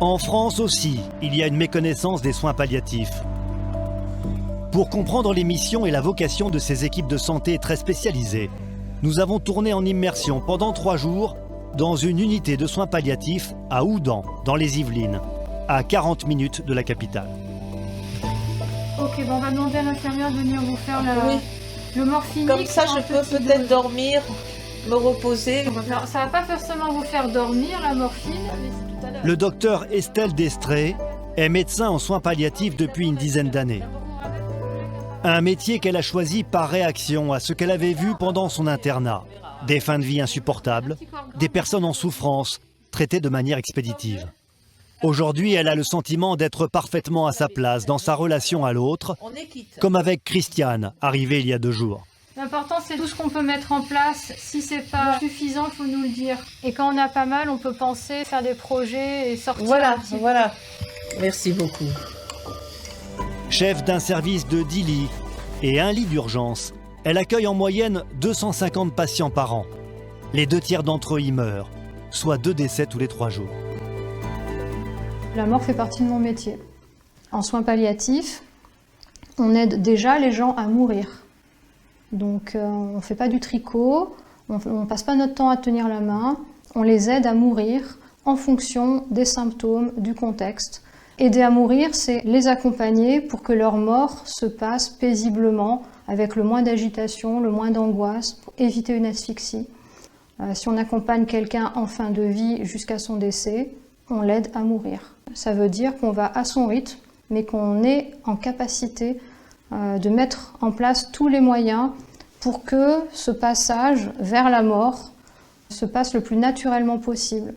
En France aussi, il y a une méconnaissance des soins palliatifs. Pour comprendre les missions et la vocation de ces équipes de santé très spécialisées, nous avons tourné en immersion pendant 3 jours dans une unité de soins palliatifs à Houdan, dans les Yvelines, à 40 minutes de la capitale. Ok, bon, on va demander à l'infirmière de venir vous faire le morphinique. Comme ça, je peux peut-être dormir, me reposer. Alors, ça va pas forcément vous faire dormir, la morphine. Le docteur Estelle Destré est médecin en soins palliatifs depuis une dizaine d'années. Un métier qu'elle a choisi par réaction à ce qu'elle avait vu pendant son internat. Des fins de vie insupportables, des personnes en souffrance, traitées de manière expéditive. Aujourd'hui, elle a le sentiment d'être parfaitement à sa place dans sa relation à l'autre, comme avec Christiane, arrivée il y a 2 jours. L'important, c'est tout ce qu'on peut mettre en place. Si c'est pas suffisant, il faut nous le dire. Et quand on a pas mal, on peut penser faire des projets et sortir. Voilà. Merci beaucoup. Chef d'un service de 10 lits et 1 lit d'urgence, elle accueille en moyenne 250 patients par an. Les 2 tiers d'entre eux y meurent, soit 2 décès tous les 3 jours. La mort fait partie de mon métier. En soins palliatifs, on aide déjà les gens à mourir. Donc on ne fait pas du tricot, on ne passe pas notre temps à tenir la main, on les aide à mourir en fonction des symptômes, du contexte. Aider à mourir, c'est les accompagner pour que leur mort se passe paisiblement, avec le moins d'agitation, le moins d'angoisse, pour éviter une asphyxie. Si on accompagne quelqu'un en fin de vie jusqu'à son décès, on l'aide à mourir. Ça veut dire qu'on va à son rythme, mais qu'on est en capacité de mettre en place tous les moyens pour que ce passage vers la mort se passe le plus naturellement possible.